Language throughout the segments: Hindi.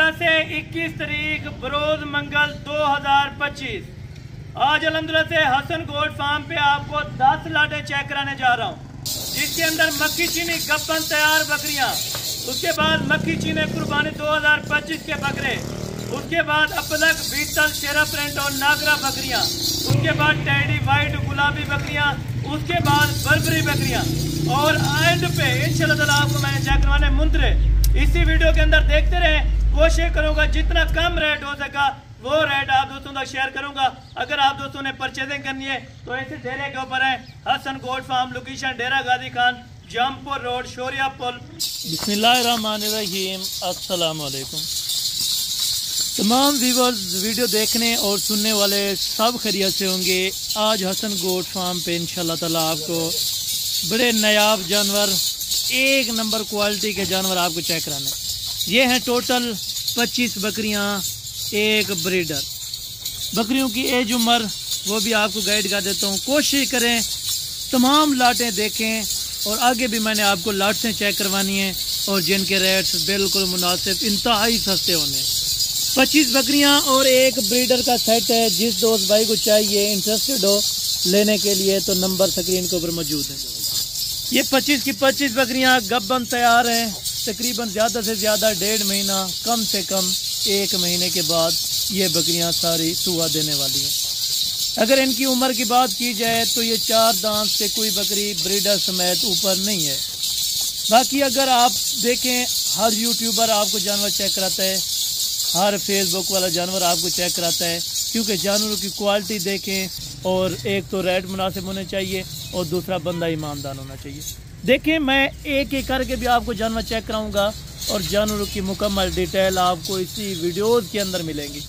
अल्हम्दुलिल्लाह से 21 तारीख बरोज मंगल 2025 आज अल्हम्दुलिल्लाह से हसन गोट फार्म पे आपको 10 लाटें चेक कराने जा रहा हूँ, जिसके अंदर मक्खी चीनी गब्बन तैयार बकरियाँ, उसके बाद मक्खी चीनी कुर्बानी 2025 के बकरे, उसके बाद अपलक बीतल शेरा प्रिंट और नागरा बकरियाँ, उसके बाद टैडी वाइट गुलाबी बकरियाँ, उसके बाद बर्बरी बकरियाँ और एंड पे इंशाल्लाह आपको मैंने चेक करवाने मुंतरे। इसी वीडियो के अंदर देखते रहे, कोशिश करूंगा जितना कम रेट हो सका वो रेट आप दोस्तों तक शेयर करूंगा। अगर आप दोस्तों ने परचेजिंग करनी है तो ऐसे डेरे के ऊपर है हसन गोट फार्म, लोकेशन डेरा गाजी खान, जमपुर रोड, शोरिया पुल। बिस्मिल्लाहिर्रहमानिर्रहीम। अस्सलाम वालेकुम तमाम व्यूअर्स, वीडियो देखने और सुनने वाले सब खैरियत से होंगे। आज हसन गोट फार्म पे इंशाल्लाह ताला आपको बड़े नायाब जानवर, एक नंबर क्वालिटी के जानवर आपको चेक कराने। ये हैं टोटल 25 बकरियां, एक ब्रीडर। बकरियों की एज उम्र वो भी आपको गाइड कर देता हूँ। कोशिश करें तमाम लाटें देखें और आगे भी मैंने आपको लाटें चेक करवानी है और जिनके रेट्स बिल्कुल मुनासिब, इंतहाई सस्ते होने। 25 बकरियां और एक ब्रीडर का सेट है। जिस दोस्त भाई को चाहिए, इंटरेस्टेड हो लेने के लिए तो नंबर स्क्रीन के ऊपर मौजूद है। ये 25 की 25 बकरियां गब्बन तैयार हैं। तकरीबन ज़्यादा से ज़्यादा 1.5 महीना, कम से कम 1 महीने के बाद ये बकरियां सारी सुआ देने वाली हैं। अगर इनकी उम्र की बात की जाए तो ये 4 दांत से कोई बकरी ब्रीडर समेत ऊपर नहीं है। बाकी अगर आप देखें, हर यूट्यूबर आपको जानवर चेक कराता है, हर फेसबुक वाला जानवर आपको चेक कराता है, क्योंकि जानवरों की क्वालिटी देखें और एक तो रेट मुनासिब होने चाहिए और दूसरा बंदा ईमानदार होना चाहिए। देखें, मैं एक एक करके भी आपको जानवर चेक कराऊंगा और जानवरों की मुकम्मल डिटेल आपको इसी वीडियोज़ के अंदर मिलेंगी।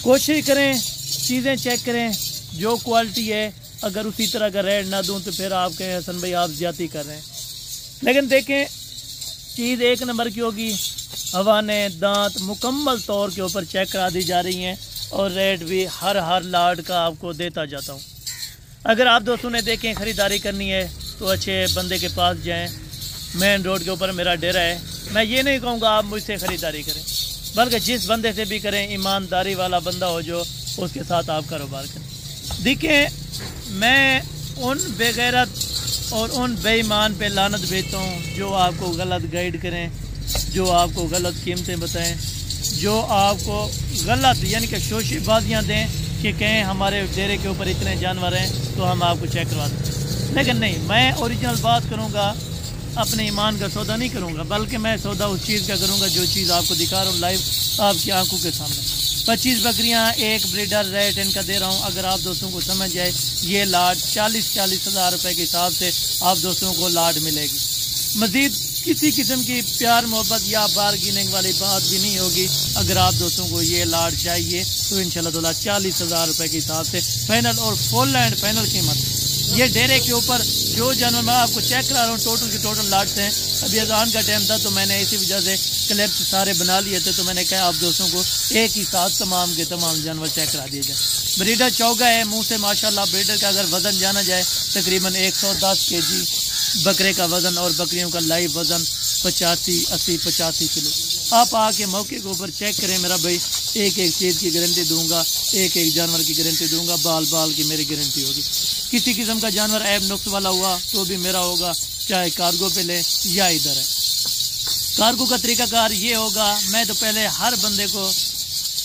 कोशिश करें चीज़ें चेक करें, जो क्वालिटी है। अगर उसी तरह का रेट ना दूँ तो फिर आप कहें हसन भाई आप ज़्यादती कर रहे हैं। लेकिन देखें, चीज़ एक नंबर की होगी। हवाने दांत मुकम्मल तौर के ऊपर चेक करा दी जा रही हैं और रेट भी हर लाट का आपको देता जाता हूँ। अगर आप दोस्तों ने देखें ख़रीदारी करनी है तो अच्छे बंदे के पास जाएं। मेन रोड के ऊपर मेरा डेरा है। मैं ये नहीं कहूँगा आप मुझसे ख़रीदारी करें, बल्कि जिस बंदे से भी करें ईमानदारी वाला बंदा हो जो, उसके साथ आप कारोबार करें। देखें, मैं उन बेगैरत और उन बेईमान पे लानत भेजता हूँ जो आपको गलत गाइड करें, जो आपको गलत कीमतें बताएं, जो आपको गलत यानी कि शोशीबाजियाँ दें कि कहें हमारे डेरे के ऊपर इतने जानवर हैं तो हम आपको चेक करवा दें। लेकिन नहीं, मैं ओरिजिनल बात करूँगा, अपने ईमान का सौदा नहीं करूँगा, बल्कि मैं सौदा उस चीज़ का करूँगा जो चीज़ आपको दिखा रहा हूँ लाइव आपकी आंखों के सामने। 25 बकरियाँ, एक ब्रीडर, रेट इनका दे रहा हूँ। अगर आप दोस्तों को समझ जाए, ये लाट 40 हज़ार रुपये के हिसाब से आप दोस्तों को लाट मिलेगी। मज़ीद किसी किस्म की प्यार मोहब्बत या बार्गेनिंग वाली बात भी नहीं होगी। अगर आप दोस्तों को ये लाट चाहिए तो इंशाल्लाह 40 हज़ार रुपये के हिसाब से फाइनल और फुल एंड फाइनल कीमत। ये डेरे के ऊपर जो जानवर मैं आपको चेक करा रहा हूँ टोटल की टोटल लाट्स हैं। अभी अज़ान का टाइम था तो मैंने इसी वजह से क्लिप्स सारे बना लिए थे, तो मैंने कहा आप दोस्तों को एक ही साथ तमाम के तमाम जानवर चेक करा दिए जाए। ब्रीडर चौगा है, मुँह से माशाल्लाह। ब्रीडर का अगर वज़न जाना जाए तकरीबन 110 kg बकरे का वज़न और बकरियों का लाइव वज़न 85 किलो। आप आके मौके के ऊपर चेक करें मेरा भाई। एक एक चीज़ की गारंटी दूंगा, एक एक जानवर की गारंटी दूंगा, बाल बाल की मेरी गारंटी होगी। किसी किस्म का जानवर ऐब नुक्स वाला हुआ तो भी मेरा होगा, चाहे कार्गो पे ले या इधर है। कार्गो का तरीकाकार ये होगा, मैं तो पहले हर बंदे को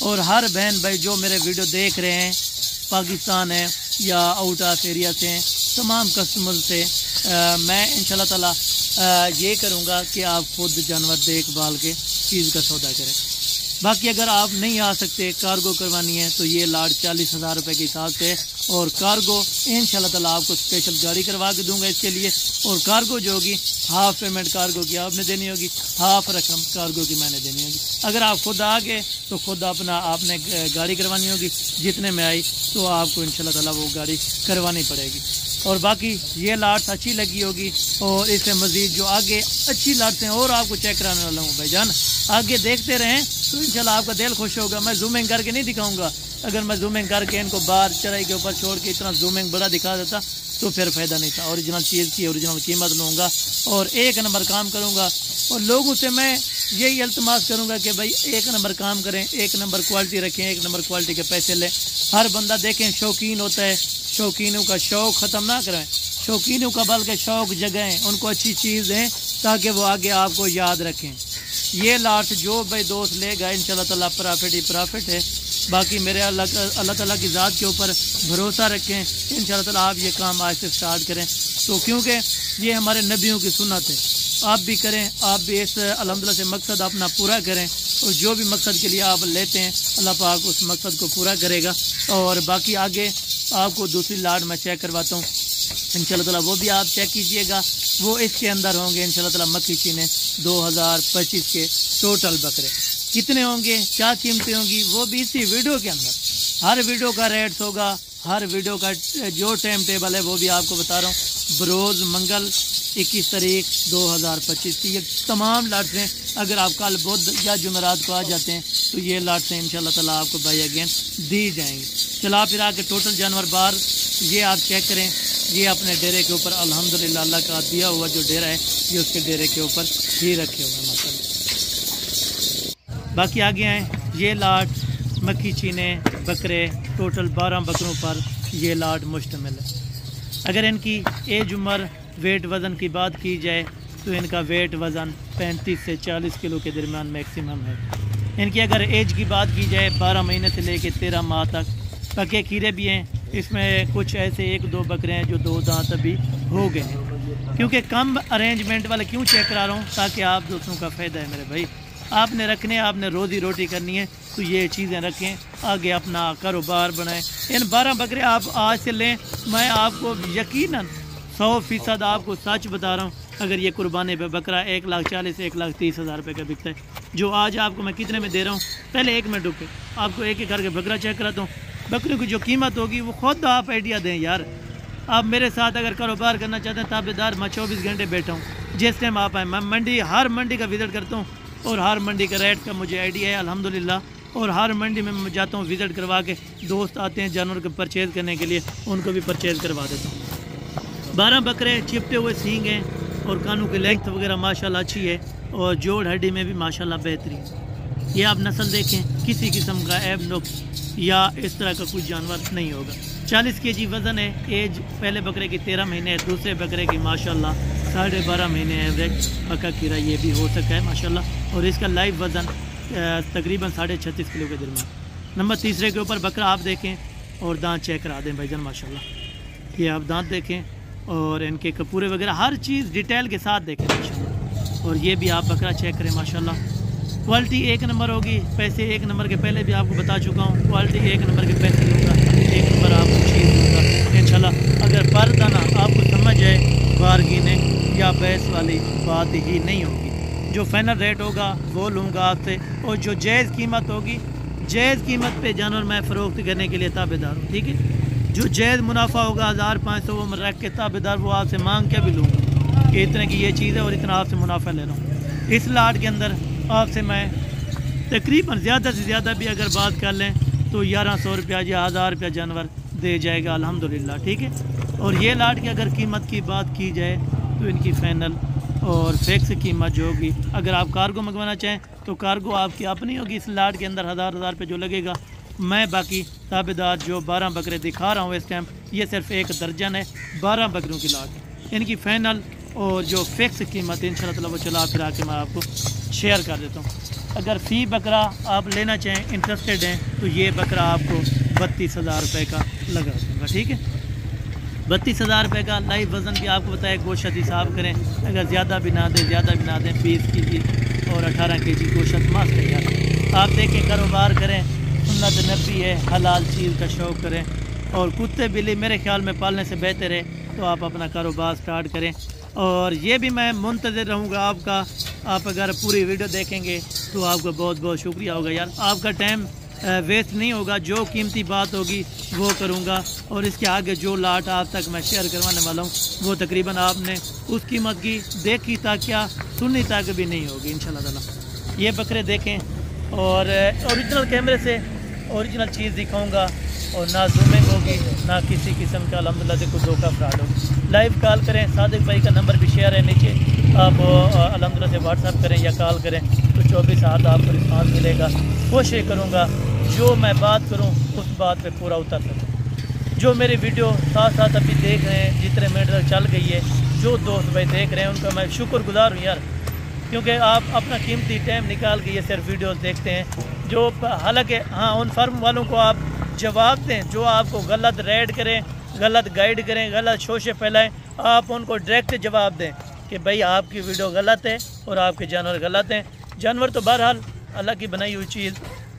और हर बहन भाई जो मेरे वीडियो देख रहे हैं, पाकिस्तान है या आउट ऑफ एरिया से हैं, तमाम कस्टमर से मैं इंशाल्लाह ताला ये करूँगा कि आप खुद जानवर देखभाल के चीज़ का सौदा करें। बाकी अगर आप नहीं आ सकते, कार्गो करवानी है तो ये लाट 40 हज़ार रुपये के हिसाब से और कार्गो इंशाल्लाह ताला आपको स्पेशल गाड़ी करवा के दूंगा इसके लिए। और कार्गो जो होगी, हाफ पेमेंट कार्गो की आपने देनी होगी, हाफ रकम कार्गो की मैंने देनी होगी। अगर आप खुद आ गए तो खुद अपना आपने गाड़ी करवानी होगी, जितने में आई तो आपको इंशाल्लाह ताला वो गाड़ी करवानी पड़ेगी। और बाकी ये लाट्स अच्छी लगी होगी और इससे मज़ीद जो आगे अच्छी लाट्स हैं और आपको चेक कराने वाला हूँ भाईजान। आगे देखते रहें तो इंशाल्लाह आपका दिल खुश होगा। मैं जूमिंग करके नहीं दिखाऊंगा। अगर मैं जूमिंग करके इनको बाहर चढ़ाई के ऊपर छोड़ के इतना जूमिंग बड़ा दिखा देता तो फिर फ़ायदा नहीं था। ओरिजिनल चीज़ की ओरिजिनल कीमत लूँगा और एक नंबर काम करूँगा। और लोगों से मैं यही इल्तमास करूँगा कि भाई एक नंबर काम करें, एक नंबर क्वालिटी रखें, एक नंबर क्वालिटी के पैसे लें। हर बंदा देखें शौकीन होता है, शौकीनों का शौक़ ख़त्म ना करें, शौकीनों का बल्कि शौक़ जगाएँ, उनको अच्छी चीज़ दें ताकि वो आगे आपको याद रखें। ये लाट जो भाई दोस्त लेगा इंशाल्लाह ताला प्रॉफिट ही प्रॉफिट है। बाकी मेरे अल्लाह ताला की ज़ात के ऊपर भरोसा रखें, इंशाल्लाह ताला आप ये काम आज से स्टार्ट करें। तो क्योंकि ये हमारे नबियों की सुन्नत है, आप भी करें, आप भी इस अल्हम्दुलिल्लाह से मकसद अपना पूरा करें। और जो भी मकसद के लिए आप लेते हैं अल्लाह पाक उस मकसद को पूरा करेगा। और बाकी आगे आपको दूसरी लाट मैं चेक करवाता हूँ इंशाल्लाह ताला, वो भी आप चेक कीजिएगा। वो इसके अंदर होंगे इंशाल्लाह ताला मक्खी चीने 2025 के टोटल बकरे कितने होंगे, क्या कीमतें होंगी, वो भी इसी वीडियो के अंदर। हर वीडियो का रेट्स होगा, हर वीडियो का जो टाइम टेबल है वो भी आपको बता रहा हूँ। बरोज़ मंगल 21 तारीख 2025 की ये तमाम लाट्स हैं। अगर आप कल बुध या जुमेरात को आ जाते हैं तो ये लाट्स इंशाल्लाह ताला आपको बाय अगेन दी जाएंगी। चला फिर आके टोटल जानवर बार ये आप चेक करें। ये अपने डेरे के ऊपर अल्हम्दुलिल्लाह अल्लाह का दिया हुआ जो डेरा है ये उसके डेरे के ऊपर ही रखे हुए हैं माशाल्लाह। बाकी आगे आए ये लाट मक्खी चीने बकरे टोटल 12 बकरों पर ये लाट मुश्तमिल है। अगर इनकी एज उम्र वेट वज़न की बात की जाए तो इनका वेट वज़न 35 से 40 किलो के दरमियान मैक्सिमम है। इनकी अगर एज की बात की जाए 12 महीने से लेकर 13 माह तक। पके खीरे भी हैं, इसमें कुछ ऐसे 1-2 बकरे हैं जो 2 दांत अभी हो गए हैं। क्योंकि कम अरेंजमेंट वाले क्यों चेक करा रहा हूँ, ताकि आप दोस्तों का फ़ायदा है मेरे भाई। आपने रखने, आपने रोज़ी रोटी करनी है तो ये चीज़ें रखें, आगे अपना कारोबार बनाएं। इन 12 बकरे आप आज से लें, मैं आपको यकीनन 100% आपको सच बता रहा हूँ। अगर ये कुर्बानी पे बकरा 1,40,000 1,30,000 रुपये का बिकता है, जो आज आपको मैं कितने में दे रहा हूँ, पहले 1 मिनट रुक के आपको एक एक करके बकरा चेक कराता हूँ। बकरियों की जो कीमत होगी वो खुद आप आइडिया दें यार। आप मेरे साथ अगर कारोबार करना चाहते हैं ताबेदार, मैं 24 घंटे बैठा हूँ, जिस टाइम आप आए। मैं मंडी, हर मंडी का विज़िट करता हूँ और हर मंडी का रेट का मुझे आइडिया है अल्हम्दुलिल्लाह। और हर मंडी में मैं जाता हूँ, विज़िट करवा के दोस्त आते हैं जानवर को परचेज़ करने के लिए, उनको भी परचेज़ करवा देता हूँ। 12 बकरे चिपटे हुए सींग हैं और कानों की लेंथ वगैरह माशाल्लाह अच्छी है और जोड़ हड्डी में भी माशाल्लाह बेहतरीन। ये आप नस्ल देखें, किसी किस्म का ऐब नुक्स या इस तरह का कुछ जानवर नहीं होगा। 40 kg वज़न है। एज पहले बकरे की 13 महीने है, दूसरे बकरे की माशाल्लाह 12.5 महीने एवरेज पका खीरा ये भी हो सका है माशाल्लाह। और इसका लाइव वज़न तकरीबन 36.5 किलो के दरमियान। नंबर तीसरे के ऊपर बकरा आप देखें और दांत चेक करा दें भाईजान माशाल्लाह। ये आप दांत देखें और इनके कपूरे वगैरह हर चीज़ डिटेल के साथ देखें माशाल्लाह। और ये भी आप बकरा चेक करें माशाल्लाह। क्वालिटी 1 नंबर होगी, पैसे 1 नंबर के पहले भी आपको बता चुका हूँ। क्वालिटी 1 नंबर के पैसे दूँगा, 1 नंबर आपको चीज़ दूँगा इंशाल्लाह। अगर पर दाना आपको समझ आए, बारगीने या बहस वाली बात ही नहीं होगी। जो फाइनल रेट होगा वो लूँगा आपसे, और जो जायज़ कीमत होगी, जायज़ कीमत पे जानवर मैं फ़रोख्त करने के लिए ताबेदार हूँ, ठीक है। जो जायज़ मुनाफा होगा 1500 वो मैं रख के ताबेदार, वो आपसे मांग के भी लूँगा कि इतने की ये चीज़ है और इतना आपसे मुनाफा ले रहा हूँ। इस लाट के अंदर आपसे मैं तकरीबन ज़्यादा से ज़्यादा भी अगर बात कर लें तो 1100 रुपया या 1000 रुपया जानवर दे जाएगा अल्हम्दुलिल्लाह, ठीक है। और ये लाट की अगर कीमत की बात की जाए तो इनकी फ़ाइनल और फिक्स कीमत जो होगी, अगर आप कार्गो मंगवाना चाहें तो कार्गो आपकी अपनी होगी। इस लाट के अंदर 1000 रुपये जो लगेगा, मैं बाकी ताबेदार जो 12 बकरे दिखा रहा हूँ इस टाइम, ये सिर्फ 1 दर्जन है 12 बकरों की लाट। इनकी फ़ाइनल और जो फिक्स कीमत इंशाल्लाह ताला वो चला फिरा के मैं आपको शेयर कर देता हूँ। अगर फ़ी बकरा आप लेना चाहें, इंटरेस्टेड हैं, तो ये बकरा आपको 32,000 रुपये का लगा दूँगा, ठीक है। 32,000 रुपये का लाइव वज़न भी आपको बताया, गोश्त हिसाब करें, अगर ज़्यादा भी ना दें 20 kg और 18 kg गोश्त मस्त है यार। आप देखें, कारोबार करें, सुन्नत नबी है, हलाल चीज़ का शौक़ करें। और कुत्ते बिल्ली मेरे ख्याल में पालने से बेहतर है तो आप अपना कारोबार स्टार्ट करें। और ये भी मैं मुंतज़िर रहूँगा आपका। आप अगर पूरी वीडियो देखेंगे तो आपका बहुत बहुत शुक्रिया होगा यार। आपका टाइम वेस्ट नहीं होगा, जो कीमती बात होगी वो करूँगा। और इसके आगे जो लाट आप तक मैं शेयर करवाने वाला हूँ वो तकरीबन आपने उस कीमत की देखी तक क्या सुनी तक भी नहीं होगी इंशाल्लाह ताला। ये बकरे देखें और ओरिजिनल कैमरे से ओरिजिनल चीज़ दिखाऊँगा और ना जूमिंग होगी ना किसी किस्म का अल्हम्दुलिल्लाह से कोई धोखा फ्रॉड होगी। लाइव कॉल करें, सादिक भाई का नंबर भी शेयर है नीचे, आप अल्हम्दुलिल्लाह से व्हाट्सअप करें या कॉल करें तो 24/7 आपको रिस्पॉन्स मिलेगा। कोशिश करूँगा जो मैं बात करूँ उस बात पे पूरा उतर सकूँ। जो मेरी वीडियो साथ साथ अभी देख रहे हैं, जितने मिनट तक चल गई है, जो दोस्त भाई देख रहे हैं उनका मैं शुक्रगुजार हूँ यार, क्योंकि आप अपना कीमती टाइम निकाल के ये सिर्फ वीडियोस देखते हैं। जो हालांकि हाँ, उन फर्म वालों को आप जवाब दें जो आपको गलत रेड करें, गलत गाइड करें, गलत शोशे फैलाएं, आप उनको डायरेक्ट जवाब दें कि भाई आपकी वीडियो गलत है और आपके जानवर गलत हैं। जानवर तो बहरहाल अल्लाह की बनाई हुई चीज़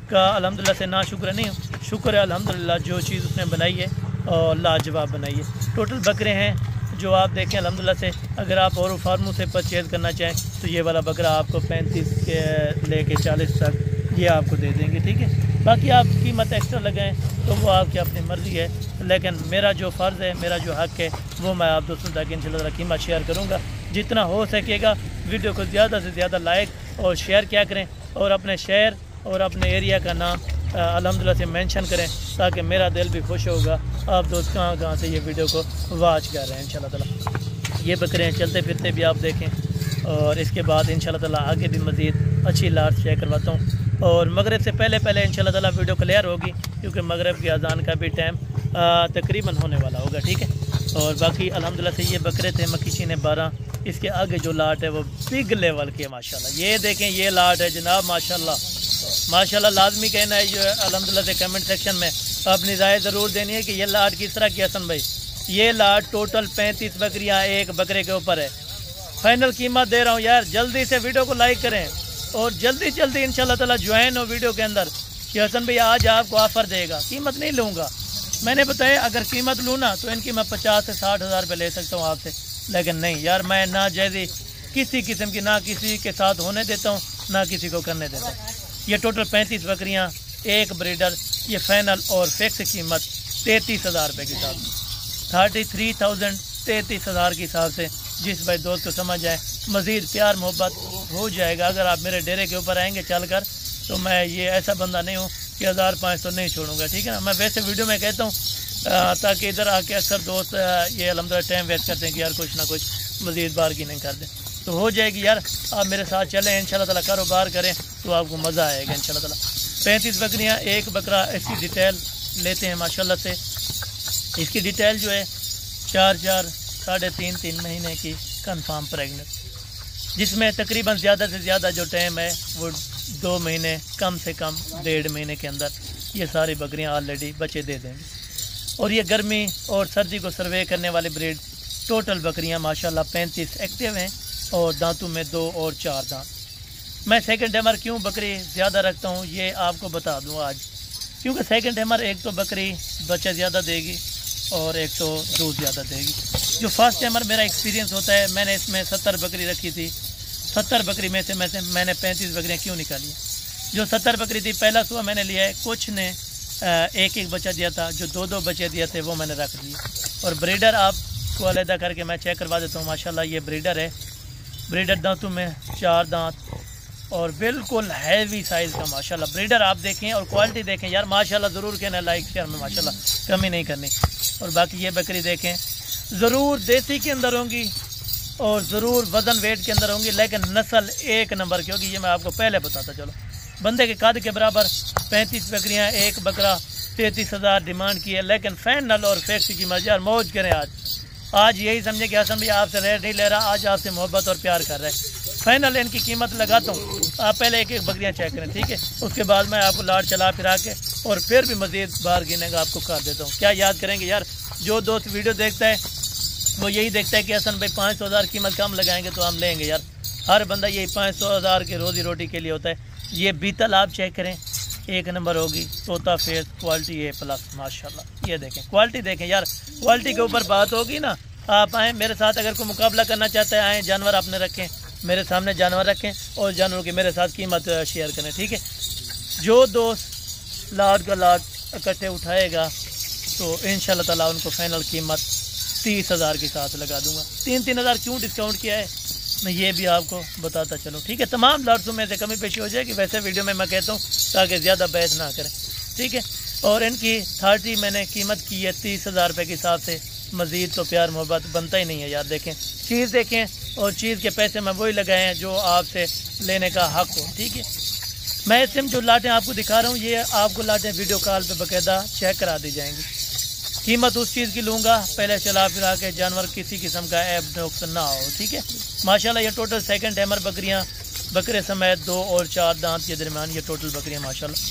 का अल्हम्दुलिल्लाह से ना शुक्र नहीं हूँ, शुक्र है अल्हम्दुलिल्लाह जो चीज़ उसने बनाई है और लाजवाब बनाई है। टोटल बकरे हैं जो आप देखें अल्हम्दुलिल्लाह से। अगर आप और फार्मों से परचेज़ करना चाहें तो ये वाला बकरा आपको 35 के लेके 40 तक ये आपको दे देंगे, ठीक है। बाकी आप कीमत एक्स्ट्रा लगाएं तो वो आपकी अपनी मर्ज़ी है, लेकिन मेरा जो फ़र्ज़ है, मेरा जो हक़ है वो मैं आप दोस्तों तक इंशाल्लाह कीमत शेयर करूँगा। जितना हो सकेगा वीडियो को ज़्यादा से ज़्यादा लाइक और शेयर क्या करें और अपने शहर और अपने एरिया का नाम अल्हम्दुलिल्लाह से मेंशन करें ताकि मेरा दिल भी खुश होगा। आप दोस्त कहाँ से ये वीडियो को वॉच कर रहे हैं इंशाल्लाह ताला। ये बकरे चलते फिरते भी आप देखें और इसके बाद इंशाल्लाह ताला आगे भी मज़ीद अच्छी लाट शेयर करवाता हूँ। और मगरिब से पहले इंशाल्लाह ताला वीडियो क्लियर होगी क्योंकि मगरिब की अजान का भी टाइम तकरीबन होने वाला होगा, ठीक है। और बाकी अल्हम्दुलिल्लाह से ये बकरे थे मक्खी ने 12। इसके आगे जो लाट है वो बिग लेवल की है माशाल्लाह। ये देखें ये लाट है जनाब माशाल्लाह माशाल्लाह। लाजमी कहना है जो अल्हम्दुलिल्लाह से कमेंट सेक्शन में अपनी राय ज़रूर देनी है कि ये लाट किस तरह की हसन भाई। ये लाट टोटल 35 बकरियाँ एक बकरे के ऊपर है। फाइनल कीमत दे रहा हूँ यार, जल्दी से वीडियो को लाइक करें और जल्दी जल्दी इंशाल्लाह ताला ज्वाइन हो वीडियो के अंदर कि हसन भाई आज आपको ऑफ़र देगा। कीमत नहीं लूँगा, मैंने बताया अगर कीमत लूँ ना तो इनकी मैं 50 से 60 हज़ार रुपये ले सकता हूँ आपसे, लेकिन नहीं यार मैं ना जैसी किसी किस्म की ना किसी के साथ होने देता हूँ ना किसी को करने देता हूँ। ये टोटल 35 बकरियाँ एक ब्रीडर, ये फाइनल और फिक्स कीमत 33,000 रुपये के साथ 33,000 33,000 के हिसाब से जिस भाई दोस्त को समझ आए। मज़ीद प्यार मोहब्बत हो जाएगा अगर आप मेरे डेरे के ऊपर आएंगे चल कर, तो मैं ये ऐसा बंदा नहीं हूँ कि 1500 नहीं छोड़ूंगा, ठीक है ना। मैं वैसे वीडियो में कहता हूँ ताकि इधर आके अक्सर दोस्त ये अल्हम्दुलिल्लाह टाइम वेस्ट करते हैं कि यार कुछ ना कुछ मज़ीद बार्गेनिंग कर दें, तो हो जाएगी यार। आप मेरे साथ चलें इंशाल्लाह ताला, कारोबार करें तो आपको मज़ा आएगा इंशाल्लाह ताला। 35 बकरियाँ एक बकरा, इसकी डिटेल लेते हैं माशाल्लाह से। इसकी डिटेल जो है 4 साढ़े 3 महीने की कंफर्म प्रेगनेंट, जिसमें तकरीबन ज़्यादा से ज़्यादा जो टाइम है वो 2 महीने, कम से कम 1.5 महीने के अंदर ये सारी बकरियां ऑलरेडी बच्चे दे देंगी। और ये गर्मी और सर्दी को सर्वे करने वाली ब्रीड। टोटल बकरियां माशाल्लाह 35 एक्टिव हैं और दांतों में 2 और 4 दांत। मैं सेकंड हैमर क्यों बकरी ज़्यादा रखता हूँ ये आपको बता दूँ आज, क्योंकि सेकंड हैमर एक तो बकरी बच्चे ज़्यादा देगी और एक तो दूध ज़्यादा देगी। जो फर्स्ट हैमर मेरा एक्सपीरियंस होता है, मैंने इसमें 70 बकरी रखी थी, 70 बकरी में से मैंने 35 बकरियाँ क्यों निकाली। जो 70 बकरी थी पहला सुबह मैंने लिया है, कुछ ने एक बच्चा दिया था, जो 2 बच्चे दिए थे वो मैंने रख दिए। और ब्रीडर आपको अलहदा करके मैं चेक करवा देता हूँ। माशाल्लाह ये ब्रीडर है, ब्रीडर दांतों में 4 दांत और बिल्कुल हैवी साइज़ का माशाल्लाह। ब्रीडर आप देखें और क्वालिटी देखें यार माशाल्लाह, ज़रूर कहना लाइक शेयर में माशाल्लाह, कमी नहीं करनी। और बाकी ये बकरी देखें, ज़रूर देसी के अंदर होंगी और ज़रूर वज़न वेट के अंदर होंगी, लेकिन नस्ल एक नंबर की होगी, ये मैं आपको पहले बताता चलो। बंदे के कद के बराबर 35 बकरियाँ एक बकरा 33,000 डिमांड की है, लेकिन फाइनल और फिक्स की कीमत यार मौज करें आज यही समझे कि हसन भैया आपसे रेट नहीं ले रहा, आज आपसे मोहब्बत और प्यार कर रहे हैं। फाइनल इनकी कीमत लगाता हूँ, आप पहले एक एक बकरियाँ चेक करें, ठीक है। उसके बाद मैं आपको लाट चला फिरा के और फिर भी मज़ीद बार्गेनिंग आपको कर देता हूँ। क्या याद करेंगे यार, जो दोस्त वीडियो देखता है वो यही देखता है कि हसन भाई 500,000 कीमत कम लगाएंगे तो हम लेंगे यार। हर बंदा यही 500,000 के रोज़ी रोटी के लिए होता है। ये बीतल आप चेक करें, एक नंबर होगी, तोता फेस, क्वालिटी A+ माशाल्लाह। ये देखें क्वालिटी देखें यार, क्वालिटी के ऊपर बात होगी ना। आप आएँ मेरे साथ, अगर कोई मुकाबला करना चाहते हैं आएँ, जानवर आपने रखें, मेरे सामने जानवर रखें और जानवरों की मेरे साथ कीमत शेयर करें, ठीक है। जो दोस्त लाट का लाट इकट्ठे उठाएगा तो इंशाल्लाह ताला उनको फाइनल कीमत 30,000 के साथ लगा दूंगा। 3-3 हज़ार क्यों डिस्काउंट किया है मैं ये भी आपको बताता चलूँ, ठीक है। तमाम लाट्सों में से कमी पेशी हो जाएगी, वैसे वीडियो में मैं कहता हूँ ताकि ज़्यादा बहस ना करें, ठीक है। और इनकी 30 मैंने कीमत की है 30,000 रुपये के हिसाब से। मज़ीद तो प्यार मोहब्बत बनता ही नहीं है यार। देखें चीज़ देखें, और चीज़ के पैसे मैं वही लगाए हैं जो आपसे लेने का हक हो। ठीक है, मैं इस टाइम जो लाटें आपको दिखा रहा हूँ ये आपको लाटें वीडियो कॉल पे बाकायदा चेक करा दी जाएंगी। कीमत उस चीज़ की लूँगा पहले चला फिरा के जानवर किसी किस्म का ऐब नुक्स ना हो। ठीक है, माशाल्लाह ये टोटल सेकंड टाइमर बकरियाँ, बकरे समेत 2 और 4 दांत के दरमियान ये टोटल बकरियाँ माशाल्लाह।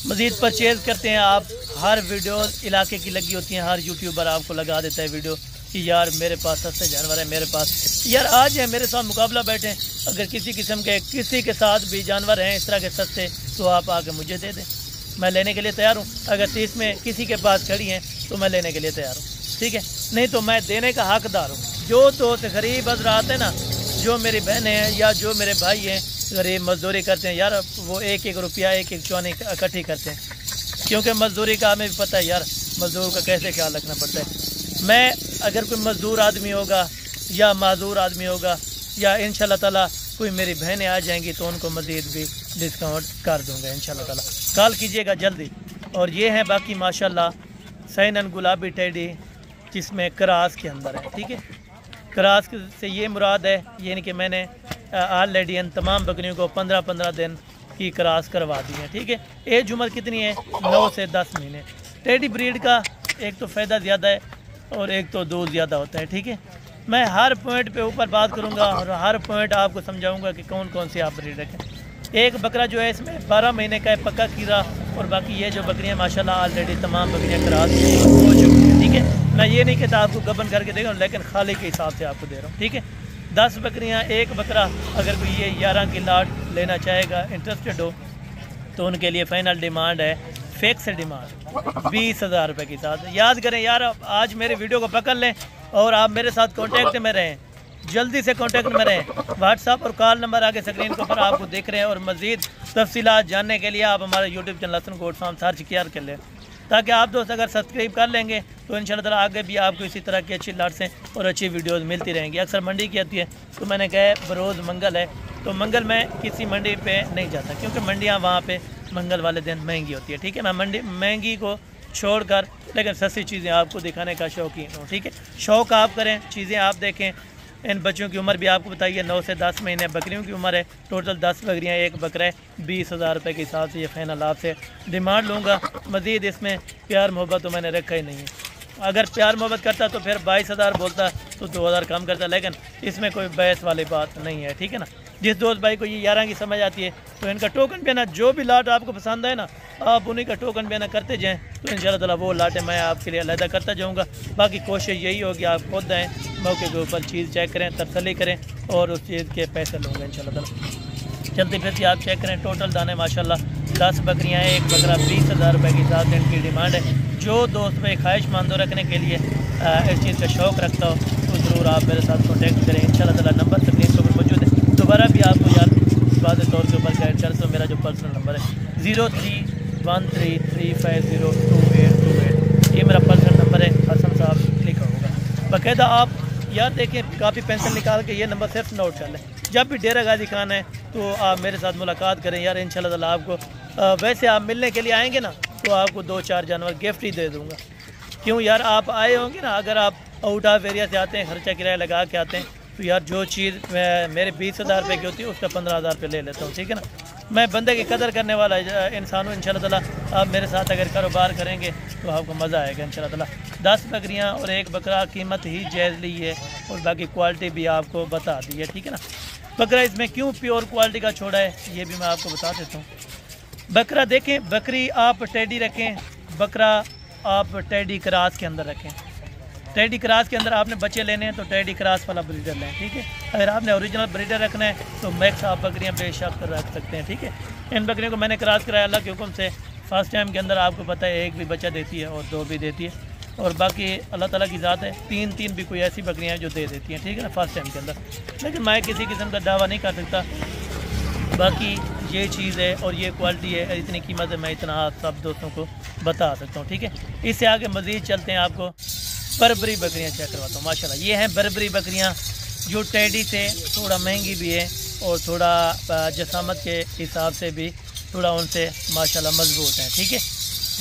मज़ीद परचेज़ करते हैं आप, हर वीडियो इलाके की लगी होती हैं, हर यूट्यूबर आपको लगा देता है वीडियो कि यार मेरे पास सस्ते जानवर है, मेरे पास यार आज है मेरे साथ मुकाबला बैठें, अगर किसी किस्म के किसी के साथ भी जानवर हैं इस तरह के सस्ते तो आप आके मुझे दे दें, मैं लेने के लिए तैयार हूँ। अगर 30 में किसी के पास खड़ी हैं तो मैं लेने के लिए तैयार हूँ। ठीक है, नहीं तो मैं देने का हकदार हूँ। जो दोस्त गरीब हज़रात हैं ना, जो मेरी बहनें हैं या जो मेरे भाई हैं गरीब मजदूरी करते हैं यार, वो 1-1 रुपया 1-1 चौनी इकट्ठी करते हैं, क्योंकि मजदूरी का हमें भी पता है यार मजदूर का कैसे ख्याल रखना पड़ता है। मैं अगर कोई मजदूर आदमी होगा या माजूर आदमी होगा या इंशाल्लाह ताला कोई मेरी बहनें आ जाएंगी तो उनको मज़ीद भी डिस्काउंट कर दूँगा इंशाल्लाह ताला। कॉल कीजिएगा जल्दी। और ये हैं बाकी माशाल्लाह सैनन गुलाबी टेडी जिसमें क्रास के अंदर है। ठीक है, क्रास से ये मुराद है ये नहीं कि मैंने ऑलरेडी इन तमाम बकरियों को 15-15 दिन की क्रास करवा दी है। ठीक है, एज उम्र कितनी है 9 से 10 महीने। टेडी ब्रीड का एक तो फ़ायदा ज़्यादा है और एक तो दूध ज़्यादा होता है। ठीक है, मैं हर पॉइंट पे ऊपर बात करूँगा और हर पॉइंट आपको समझाऊँगा कि कौन कौन सी आप ब्रीड रखें। एक बकरा जो है इसमें 12 महीने का है पक्का कीरा, और बाकी ये जो बकरियाँ माशाल्लाह ऑलरेडी तमाम बकरियाँ क्रास हो चुकी हैं। ठीक है, मैं ये नहीं कहता आपको गबन करके दे रहा हूँ, लेकिन खाली के हिसाब से आपको दे रहा हूँ। ठीक है, 10 बकरियाँ एक बकरा, अगर कोई ये 11 की लाट लेना चाहेगा इंटरेस्टेड हो तो उनके लिए फ़ाइनल डिमांड है, फिक्स डिमांड 20,000 रुपये के साथ। याद करें यार, आज मेरे वीडियो को पकड़ लें और आप मेरे साथ कांटेक्ट में रहें, जल्दी से कांटेक्ट में रहें। व्हाट्सअप और कॉल नंबर आगे स्क्रीन के ऊपर आपको देख रहे हैं, और मज़ीद तफसीलात जानने के लिए आप हमारा YouTube channel Hasan goat farm search किया कर लें, ताकि आप दोस्त अगर सब्सक्राइब कर लेंगे तो इंशाल्लाह ताला आगे भी आपको इसी तरह की अच्छी लाट्सें और अच्छी वीडियोस मिलती रहेंगी। अक्सर मंडी की आती है तो मैंने कहा बरोज़ मंगल है तो मंगल में किसी मंडी पे नहीं जाता, क्योंकि मंडियाँ वहाँ पे मंगल वाले दिन महंगी होती है। ठीक है, मैं मंडी महंगी को छोड़कर लेकिन सस्ती चीज़ें आपको दिखाने का शौकीन हूँ। ठीक है, शौक़ आप करें, चीज़ें आप देखें। इन बच्चों की उम्र भी आपको बताइए 9 से 10 महीने, बकरियों की उम्र है टोटल 10 बकरियाँ एक बकरा है। 20,000 रुपये के हिसाब से ये फ़ाइनल आपसे डिमांड लूँगा। मज़ीद इसमें प्यार मोहब्बत तो मैंने रखा ही नहीं है, अगर प्यार मोहब्बत करता तो फिर 22,000 बोलता तो 2,000 कम करता, लेकिन इसमें कोई बहस वाली बात नहीं है। ठीक है ना, जिस दोस्त भाई को ये 11 की समझ आती है तो इनका टोकन भी ना, जो भी लाट आपको पसंद है ना आप उन्हीं का टोकन भी ना करते जाएँ, तो इंशाल्लाह ताला वो लाटें मैं आपके लिए अलहदा करता जाऊँगा। बाकी कोशिश यही होगी आप खुद आएँ, मौके के ऊपर चीज़ चेक करें, तसल्ली करें और उस चीज़ के पैसे लूँगा इंशाल्लाह ताला। चलते फिरते आप चेक करें, टोटल दाने माशाल्लाह 10 बकरियाँ हैं, एक बकरा 20,000 रुपये के साथ इनकी डिमांड है। जो दोस्त भाई ख्वाहिशमंद रखने के लिए इस चीज़ का शौक़ रखता हो तो ज़रूर आप मेरे साथ कॉन्टेक्ट करें इंशाल्लाह ताला। नंबर स्क्रीन के ऊपर मौजूद है, दोबारा भी आपको याद वादे तौर के ऊपर गाइड कर, तो मेरा जो पर्सनल नंबर है 0313502828, ये मेरा पर्सनल नंबर है, हसन साहब लिखा होगा बाकायदा। आप याद देखें, कापी पेंसिल निकाल के ये नंबर सिर्फ नोट कर लें। जब भी डेरा गाजी खान है तो आप मेरे साथ मुलाकात करें यार, इंशाल्लाह ताला आपको वैसे आप मिलने के लिए आएंगे ना तो आपको 2-4 जानवर गिफ्ट ही दे दूँगा। क्यों यार, आप आए होंगे ना, अगर आप आउट ऑफ एरिया से आते हैं, खर्चा किराया लगा के आते हैं, तो यार जो चीज़ मेरे 20,000 रुपये की होती है उसका 15,000 रुपये ले लेता हूँ। ठीक है ना, मैं बंदे की कदर करने वाला इंसान हूँ। इंशाल्लाह ताला आप मेरे साथ अगर कारोबार करेंगे तो आपको मज़ा आएगा इंशाल्लाह ताला। 10 बकरियाँ और एक बकरा, कीमत ही जायज़ ली है और बाकी क्वालिटी भी आपको बता दी है। ठीक है ना, बकरा इसमें क्यों प्योर क्वालिटी का छोड़ा है ये भी मैं आपको बता देता हूँ। बकरा देखें, बकरी आप टेडी रखें, बकरा आप टेडी क्रास के अंदर रखें। टेडी क्रास के अंदर आपने बच्चे लेने हैं तो टेडी क्रास वाला ब्रीडर लें। ठीक है, अगर आपने ओरिजिनल ब्रीडर रखना है तो मैक्स आप बकरियां बेशक रख सकते हैं। ठीक है, इन बकरियों को मैंने क्रास कराया अल्लाह के हुक्म से। फर्स्ट टाइम के अंदर आपको पता है 1 भी बच्चा देती है और 2 भी देती है, और बाकी अल्लाह ताला की ज़ात है 3 भी कोई ऐसी बकरियां हैं जो दे देती हैं। ठीक है ना, फर्स्ट टाइम के अंदर, लेकिन मैं किसी किस्म का दावा नहीं कर सकता। बाकी ये चीज़ है और ये क्वालिटी है, इतनी कीमत है, मैं इतना आप सब दोस्तों को बता सकता हूँ। ठीक है, इससे आगे मज़ीद चलते हैं, आपको बर्बरी बकरियां चेक करवाता हूँ। माशाल्लाह ये हैं बर्बरी बकरियां जो टेडी से थोड़ा महंगी भी है और थोड़ा जसामत के हिसाब से भी थोड़ा उनसे माशाल्लाह मजबूत हैं। ठीक है,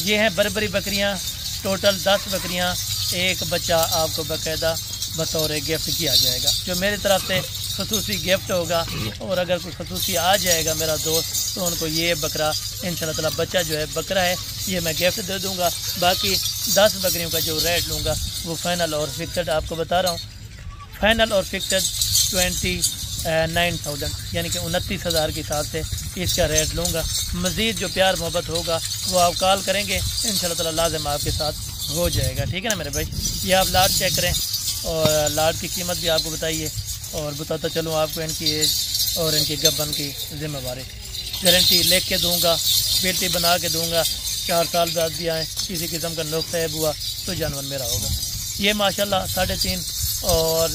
ये हैं बर्बरी बकरियां, टोटल 10 बकरियां, एक बच्चा आपको बाकायदा बतौर गिफ्ट किया जाएगा। जो मेरी तरफ से खसूसी गिफ्ट होगा, और अगर कोई खसूसी आ जाएगा मेरा दोस्त तो उनको ये बकरा इंशाल्लाह ताला बच्चा जो है बकरा है ये मैं गिफ्ट दे दूँगा। बाकी 10 बकरियों का जो रेट लूँगा वो फ़ाइनल और फिक्सड आपको बता रहा हूँ, फ़ाइनल और फिक्सड 29,000 यानी कि 29,000 के हिसाब से इसका रेट लूँगा। मज़ीद जो प्यार मोहब्बत होगा वो आप कॉल करेंगे, इंशाल्लाह ताला लाज़िम आपके साथ हो जाएगा। ठीक है ना मेरे भाई। ये आप लाट चेक करें और लाट की कीमत भी आपको बताइए, और बताता चलूँ आपको इनकी एज और इनकी गबन की ज़िम्मेवारी। गारंटी लिख के दूँगा, बेटी बना के दूँगा, 4 साल बाद भी आए किसी किस्म का नुक्स ऐब हुआ तो जानवर मेरा होगा। ये माशाल्लाह 3.5 और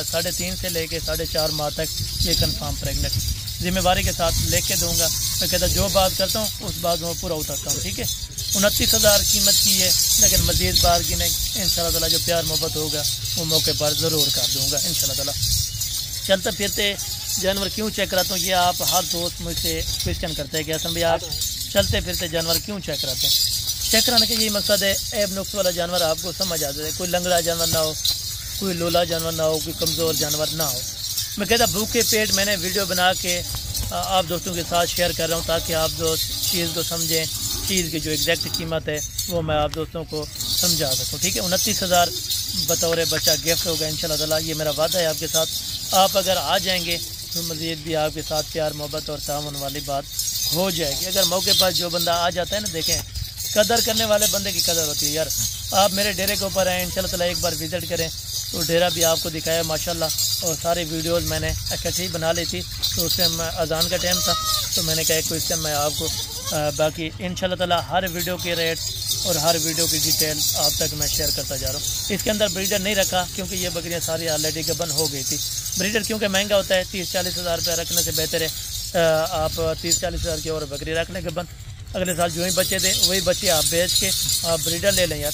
3.5 से लेके 4.5 माह तक ये कंफर्म प्रेगनेंट ज़िम्मेवारी के साथ लिख के दूँगा। मैं कहता जो बात करता हूँ उस बात में पूरा उतरता हूँ। ठीक है, 29,000 कीमत की है, लेकिन मज़ीद बार की नहीं, इंशाल्लाह ताला जो प्यार मोहब्बत होगा वो मौके पर ज़रूर कर दूँगा इंशाल्लाह ताला। चलते फिरते जानवर क्यों चेक कराता हूँ, ये आप हर दोस्त मुझसे क्वेश्चन करते हैं कि हसन भाई आप चलते फिरते जानवर क्यों चेक कराते हैं। चेक कराने का यही मकसद है, ऐब नुक्स वाला जानवर आपको समझ आ जाए, कोई लंगड़ा जानवर ना हो, कोई लोला जानवर ना हो, कोई कमज़ोर जानवर ना हो। मैं कहता भूखे पेट मैंने वीडियो बना के आप दोस्तों के साथ शेयर कर रहा हूँ ताकि आप दोस्त चीज़ को समझें, चीज़ की जो एग्जैक्ट कीमत है वो मैं आप दोस्तों को समझा सकूँ। ठीक है, 29,000 बतौर बच्चा गिफ्ट होगा इंशाल्लाह ताला, ये मेरा वादा है आपके साथ। आप अगर आ जाएंगे तो मज़ीद भी आपके साथ प्यार मोहब्बत और तामुन वाली बात हो जाएगी। अगर मौके पर जो बंदा आ जाता है ना, देखें कदर करने वाले बंदे की कदर होती है यार। आप मेरे डेरे के ऊपर आएँ इंशाल्लाह ताला, एक बार विज़िट करें तो डेरा भी आपको दिखाया माशाल्लाह, और सारी वीडियोस मैंने इकट्ठी बना ली थी, तो उस टाइम अजान का टाइम था तो मैंने कहा कोई इस टाइम मैं आपको बाकी इंशाल्लाह ताला हर वीडियो के रेट और हर वीडियो की डिटेल आप तक मैं शेयर करता जा रहा हूँ। इसके अंदर ब्रीडर नहीं रखा क्योंकि ये बकरियाँ सारी ऑलरेडी गबन हो गई थी। ब्रीडर क्योंकि महंगा होता है, 30-40 हज़ार रुपये रखने से बेहतर है आप 30-40 हज़ार की और बकरी रख लें गबन। अगले साल जो ही बच्चे थे वही बच्चे आप बेच के आप ब्रीडर ले लें यार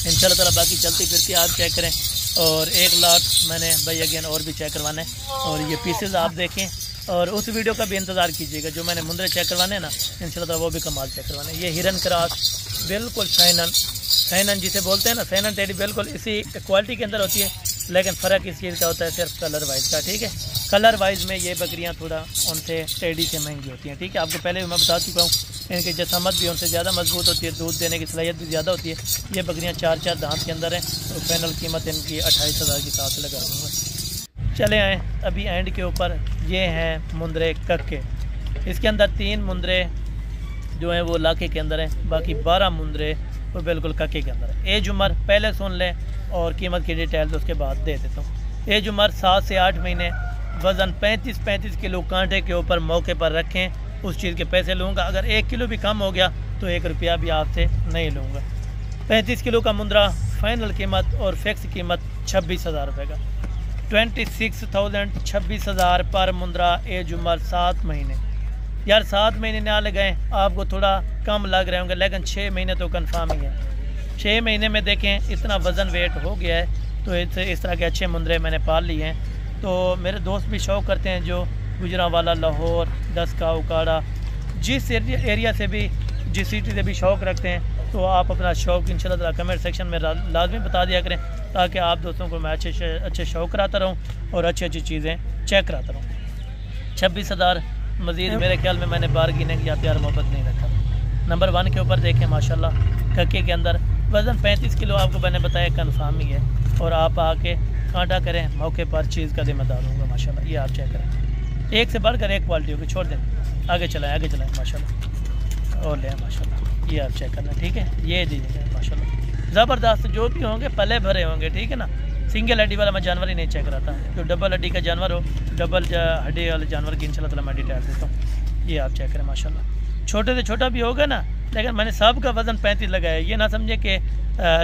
इंशाल्लाह ताला। बाकी चलती फिरती आप चेक करें, और एक लाट मैंने भाई अगेन और भी चेक करवाना है, और ये पीसेस आप देखें, और उस वीडियो का भी इंतज़ार कीजिएगा जो मैंने मुंदरे चेक करवाने हैं ना इंशाल्लाह ताला वो भी कमाल चेक करवाने हैं। ये हिरन क्रॉस बिल्कुल सैनन जिसे बोलते हैं ना, सैनन टेडी बिल्कुल इसी क्वालिटी के अंदर होती है, लेकिन फ़र्क इस चीज़ का होता है सिर्फ कलर वाइज का। ठीक है, कलर वाइज में ये बकरियाँ थोड़ा उनसे टेडी से महंगी होती हैं। ठीक है, आपको पहले भी मैं बता चुका हूँ, इनकी जसामत भी उनसे ज़्यादा मजबूत होती है, दूध देने की सलाहियत भी ज़्यादा होती है। ये बकरियाँ 4-4 दांत के अंदर हैं, तो फाइनल कीमत इनकी 28,000 के हिसाब से लगा दूँगा। चले आएँ अभी एंड के ऊपर, ये हैं मुंदरे कक्के। इसके अंदर 3 मुंदरे जो हैं वो लाके के अंदर हैं, बाकी 12 मुंदरे वो बिल्कुल कक्के के अंदर है। एज उम्र पहले सुन लें और कीमत की डिटेल तो उसके बाद दे देता हूँ। एज उम्र 7 से 8 महीने, वज़न 35 किलो कांटे के ऊपर मौके पर रखें, उस चीज़ के पैसे लूँगा। अगर 1 किलो भी कम हो गया तो 1 रुपया भी आपसे नहीं लूँगा। 35 किलो का मुंदरा फाइनल कीमत और फिक्स कीमत 26,000 रुपये का, 26,000 26,000 पर मुंदरा। एज उम्र 7 महीने यार, 7 महीने ना लगाएं, आपको थोड़ा कम लग रहे होंगे, लेकिन 6 महीने तो कंफर्म ही है। 6 महीने में देखें इतना वज़न वेट हो गया है, तो इस तरह के अच्छे मुंदरे मैंने पाल लिए हैं। तो मेरे दोस्त भी शौक़ करते हैं जो गुजरांवाला, लाहौर, दसका, उकाड़ा, जिस एरिया से भी, जिस सिटी से भी शौक़ रखते हैं, तो आप अपना शौक़ इंशाल्लाह ताला कमेंट सेक्शन में लाजमी बता दिया करें, ताकि आप दोस्तों को मैं अच्छे शौक़ कराता रहूँ और अच्छी चीज़ें चेक कराता रहूँ। 26,000 मज़ीद मेरे ख्याल में मैंने बारगेनिंग या प्यार मोहब्बत नहीं रखा। नंबर 1 के ऊपर देखें माशाल्लाह, कक्के के अंदर वज़न 35 किलो आपको मैंने बताया कन्फर्म ही है, और आप आके कांटा करें, मौके पर चीज़ का जिम्मेदार दूँगा माशाल्लाह। ये आप चेक करें, एक से बढ़कर एक क्वालिटी होगी, छोड़ दें, आगे चलाएं माशाल्लाह, और लें माशाल्लाह। ये आप चेक करना, ठीक है, ये दीजिएगा माशाल्लाह, ज़बरदस्त जो भी होंगे पले भरे होंगे, ठीक है ना। सिंगल हड्डी वाला मैं जानवर ही नहीं चेक कराता, जो डबल हड्डी का जानवर हो, डबल हड्डी वाले जानवर की इंशाल्लाह ताला मैं डिटेल देता हूँ। ये आप चेक करें माशाल्लाह, छोटे से छोटा भी होगा ना, लेकिन मैंने सब का वज़न 35 लगाया। ये ना समझे कि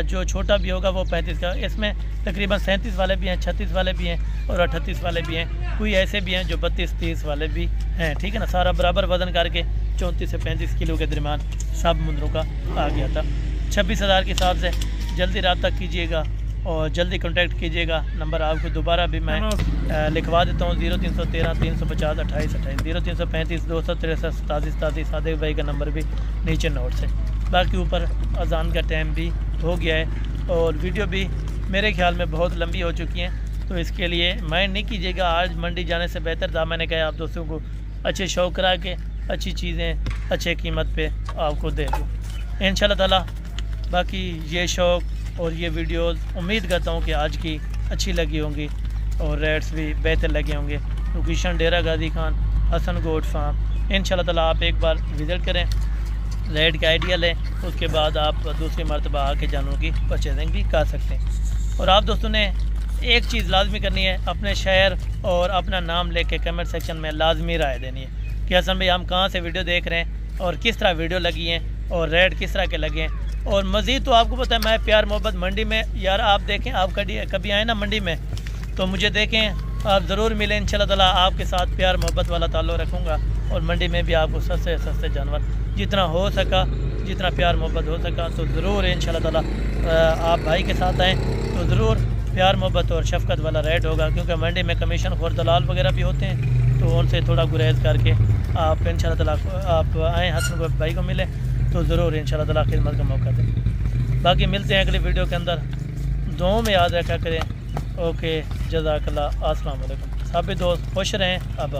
जो छोटा भी होगा वो 35 का, इसमें तकरीबन 37 वाले भी हैं, 36 वाले भी हैं और 38 वाले भी हैं, कोई ऐसे भी हैं जो 32-30 वाले भी हैं, ठीक है ना। सारा बराबर वज़न करके 34 से 35 किलो के दरमियान सब मुंदरों का आ गया था। 26,000 के हिसाब से जल्दी रब्ता कीजिएगा और जल्दी कांटेक्ट कीजिएगा। नंबर आपको दोबारा भी मैं लिखवा देता हूँ, 0313 350 28 28, 0335 263 87 87। सादिक भाई का नंबर भी नीचे नोट से। बाकी ऊपर अजान का टाइम भी हो गया है और वीडियो भी मेरे ख्याल में बहुत लंबी हो चुकी हैं, तो इसके लिए माइंड नहीं कीजिएगा, आज मंडी जाने से बेहतर था मैंने कहा आप दोस्तों को अच्छे शौक करा के अच्छी चीज़ें अच्छे कीमत पे आपको दे दूँ इंशाल्लाह ताला। बाकी ये शौक और ये वीडियोस उम्मीद करता हूँ कि आज की अच्छी लगी होंगी और रेट्स भी बेहतर लगे होंगे। लोकेशन डेरा गाजी खान हसन गोट फार्म। इंशाल्लाह ताला आप एक बार विज़िट करें, रेट का आइडिया लें, उसके बाद आप दूसरी मरतबा आके जानवरों की परचेजिंग भी कर सकते हैं। और आप दोस्तों ने एक चीज़ लाजमी करनी है, अपने शहर और अपना नाम लेके कमेंट सेक्शन में लाजमी राय देनी है कि हसन भाई हम कहाँ से वीडियो देख रहे हैं और किस तरह वीडियो लगी हैं और रेट किस तरह के लगे हैं। और मज़ीद तो आपको पता है मैं प्यार मोहब्बत मंडी में यार आप देखें, आप कभी आए ना मंडी में तो मुझे देखें, आप ज़रूर मिलें इंशाल्लाह ताला। आपके साथ प्यार मोहब्बत वाला ताल्लुक़ रखूँगा और मंडी में भी आपको सस्ते सस्ते जानवर जितना हो सका, जितना प्यार मोहब्बत हो सका तो ज़रूर इंशाल्लाह ताला आप भाई के साथ आएँ तो ज़रूर प्यार मोहब्बत और शफ़क़त वाला रेट होगा। क्योंकि मंडी में कमीशन खोर दलाल वगैरह भी होते हैं, तो उनसे थोड़ा गुरेज करके आप इंशाल्लाह ताला आप आएँ हसन भाई को मिलें तो ज़रूर इंशाल्लाह ताला खिदमत का मौका दें। बाकी मिलते हैं अगली वीडियो के अंदर, दुआओं में याद रखा करें। ओके, जज़ाकल्लाह, अस्सलाम वालेकुम। सभी दोस्त खुश रहें। अब